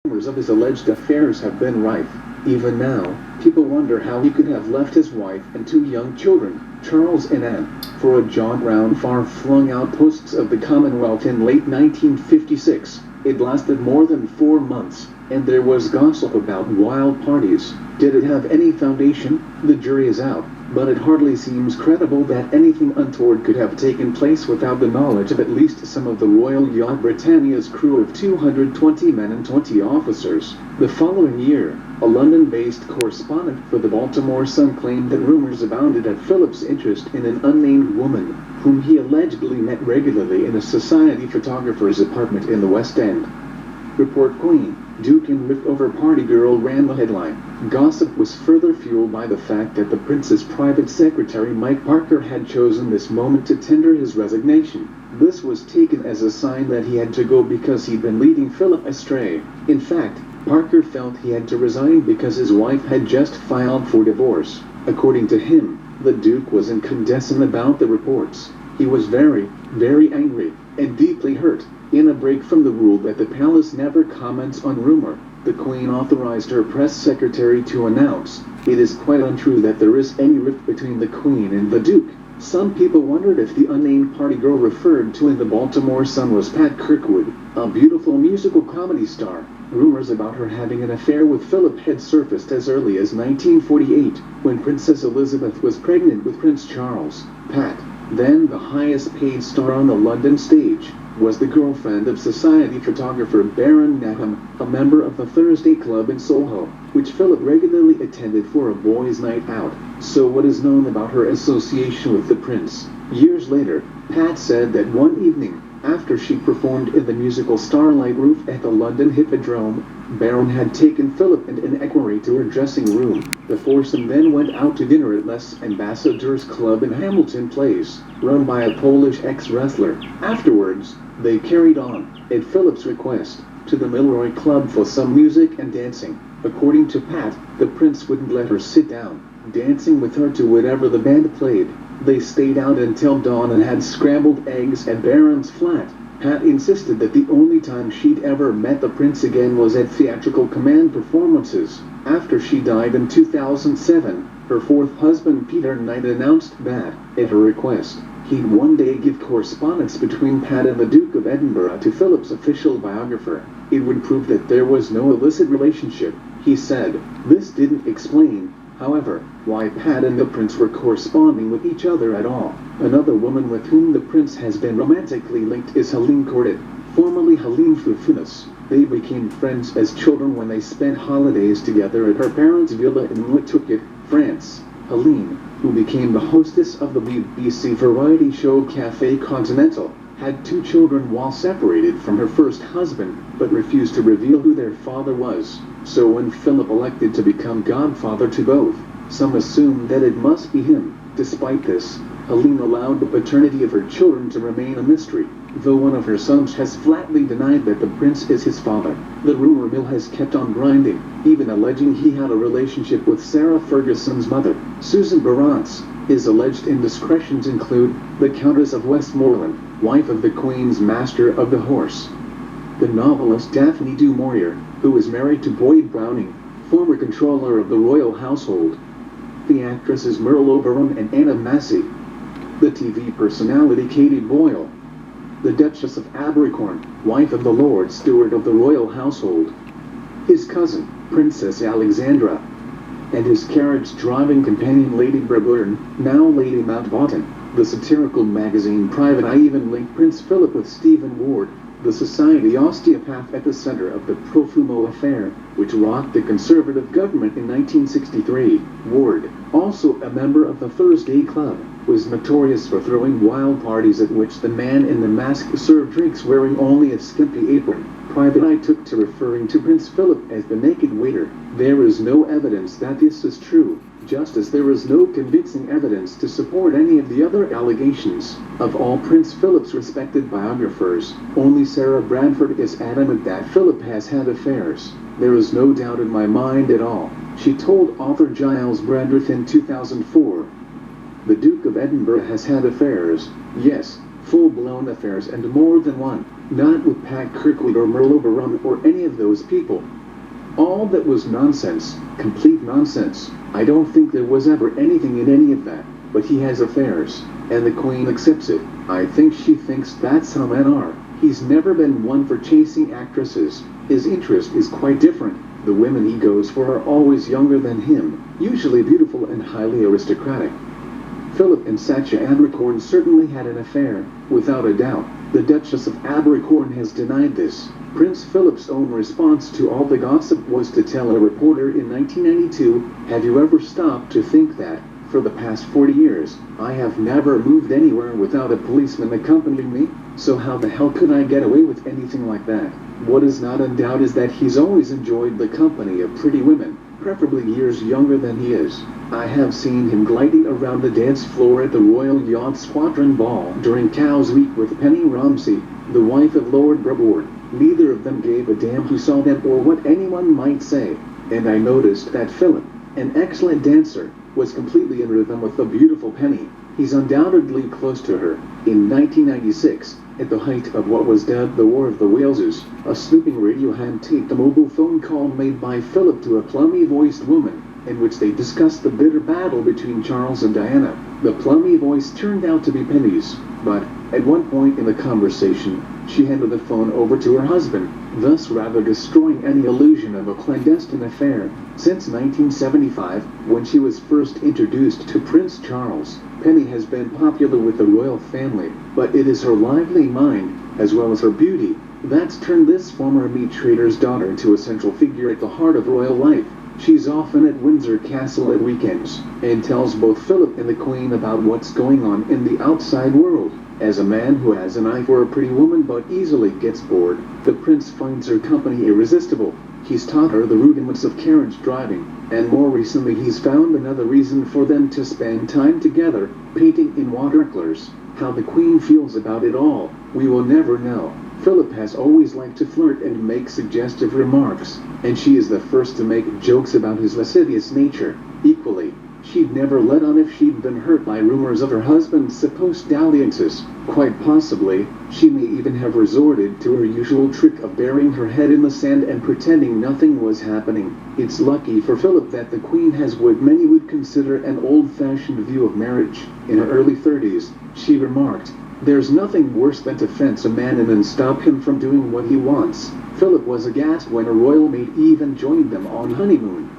rumors of his alleged affairs have been rife. Even now, people wonder how he could have left his wife and two young children, Charles and Anne, for a jaunt round far-flung outposts of the Commonwealth in late 1956. It lasted more than 4 months, and there was gossip about wild parties. Did it have any foundation? The jury is out, but it hardly seems credible that anything untoward could have taken place without the knowledge of at least some of the Royal Yacht Britannia's crew of 220 men and 20 officers. The following year, a London-based correspondent for the Baltimore Sun claimed that rumors abounded of Philip's interest in an unnamed woman, whom he allegedly met regularly in a society photographer's apartment in the West End. Report Queen, Duke and rift over party girl ran the headline. Gossip was further fueled by the fact that the prince's private secretary Mike Parker had chosen this moment to tender his resignation. This was taken as a sign that he had to go because he'd been leading Philip astray. In fact, Parker felt he had to resign because his wife had just filed for divorce. According to him, the Duke was incandescent about the reports. He was very, very angry, and deeply hurt. In a break from the rule that the palace never comments on rumor, the Queen authorized her press secretary to announce, "It is quite untrue that there is any rift between the Queen and the Duke." Some people wondered if the unnamed party girl referred to in the Baltimore Sun was Pat Kirkwood, a beautiful musical comedy star. Rumors about her having an affair with Philip had surfaced as early as 1948, when Princess Elizabeth was pregnant with Prince Charles. Pat, then the highest paid star on the London stage, was the girlfriend of society photographer Baron Nahum, a member of the Thursday Club in Soho, which Philip regularly attended for a boys' night out. So what is known about her association with the prince? Years later, Pat said that one evening, after she performed in the musical Starlight Roof at the London Hippodrome, Baron had taken Philip and an equerry to her dressing room. The foursome then went out to dinner at Les Ambassadors Club in Hamilton Place, run by a Polish ex-wrestler. Afterwards, they carried on, at Philip's request, to the Milroy Club for some music and dancing. According to Pat, the prince wouldn't let her sit down, dancing with her to whatever the band played. They stayed out until dawn and had scrambled eggs at Baron's flat. Pat insisted that the only time she'd ever met the prince again was at theatrical command performances. After she died in 2007, her fourth husband Peter Knight announced that, at her request, he'd one day give correspondence between Pat and the Duke of Edinburgh to Philip's official biographer. It would prove that there was no illicit relationship, he said. This didn't explain, however, why Pat and the prince were corresponding with each other at all. Another woman with whom the prince has been romantically linked is Helene Cordet, formerly Helene Fufunas. They became friends as children when they spent holidays together at her parents' villa in Montouquet, France. Helene, who became the hostess of the BBC variety show Café Continental, had 2 children while separated from her first husband, but refused to reveal who their father was. So when Philip elected to become godfather to both, some assumed that it must be him. Despite this, Helene allowed the paternity of her children to remain a mystery, though one of her sons has flatly denied that the prince is his father. The rumor mill has kept on grinding, even alleging he had a relationship with Sarah Ferguson's mother, Susan Barantz. His alleged indiscretions include the Countess of Westmoreland, wife of the Queen's Master of the Horse. The novelist Daphne du Maurier, who is married to Boyd Browning, former controller of the royal household. The actresses Merle Oberon and Anna Massey. The TV personality Katie Boyle. The Duchess of Abercorn, wife of the Lord Steward of the royal household. His cousin, Princess Alexandra. And his carriage-driving companion Lady Brabourne, now Lady Mountbatten. The satirical magazine Private Eye even linked Prince Philip with Stephen Ward, the society osteopath at the center of the Profumo affair, which rocked the Conservative government in 1963. Ward, also a member of the Thursday Club, was notorious for throwing wild parties at which the man in the mask served drinks wearing only a skimpy apron. Private Eye took to referring to Prince Philip as the naked waiter. There is no evidence that this is true, just as there is no convincing evidence to support any of the other allegations. Of all Prince Philip's respected biographers, only Sarah Bradford is adamant that Philip has had affairs. There is no doubt in my mind at all, she told author Gyles Brandteth in 2004. The Duke of Edinburgh has had affairs, yes, full-blown affairs and more than one. Not with Pat Kirkwood or Merlot Barum or any of those people. All that was nonsense, complete nonsense. I don't think there was ever anything in any of that, but he has affairs, and the Queen accepts it. I think she thinks that's how men are. He's never been one for chasing actresses. His interest is quite different. The women he goes for are always younger than him, usually beautiful and highly aristocratic. Philip and Sacha Abercorn certainly had an affair, without a doubt. The Duchess of Abercorn has denied this. Prince Philip's own response to all the gossip was to tell a reporter in 1992, "Have you ever stopped to think that, for the past 40 years, I have never moved anywhere without a policeman accompanying me? So how the hell could I get away with anything like that?" What is not in doubt is that he's always enjoyed the company of pretty women, preferably years younger than he is. I have seen him gliding around the dance floor at the Royal Yacht Squadron Ball during Cow's Week with Penny Romsey, the wife of Lord Brabord. Neither of them gave a damn who saw them or what anyone might say. And I noticed that Philip, an excellent dancer, was completely in rhythm with the beautiful Penny. He's undoubtedly close to her. In 1996, at the height of what was dubbed the War of the Waleses, a snooping radio hand taped a mobile phone call made by Philip to a plummy-voiced woman, in which they discussed the bitter battle between Charles and Diana. The plummy voice turned out to be Penny's, but at one point in the conversation, she handed the phone over to her husband, thus rather destroying any illusion of a clandestine affair. Since 1975, when she was first introduced to Prince Charles, Penny has been popular with the royal family, but it is her lively mind, as well as her beauty, that's turned this former meat trader's daughter into a central figure at the heart of royal life. She's often at Windsor Castle at weekends, and tells both Philip and the Queen about what's going on in the outside world. As a man who has an eye for a pretty woman but easily gets bored, the prince finds her company irresistible. He's taught her the rudiments of carriage driving, and more recently he's found another reason for them to spend time together, painting in watercolors. How the Queen feels about it all, we will never know. Philip has always liked to flirt and make suggestive remarks, and she is the first to make jokes about his lascivious nature. Equally, she'd never let on if she'd been hurt by rumors of her husband's supposed dalliances. Quite possibly, she may even have resorted to her usual trick of burying her head in the sand and pretending nothing was happening. It's lucky for Philip that the Queen has what many would consider an old-fashioned view of marriage. In her early 30s, she remarked, "There's nothing worse than to fence a man and then stop him from doing what he wants." Philip was aghast when a royal maid even joined them on honeymoon.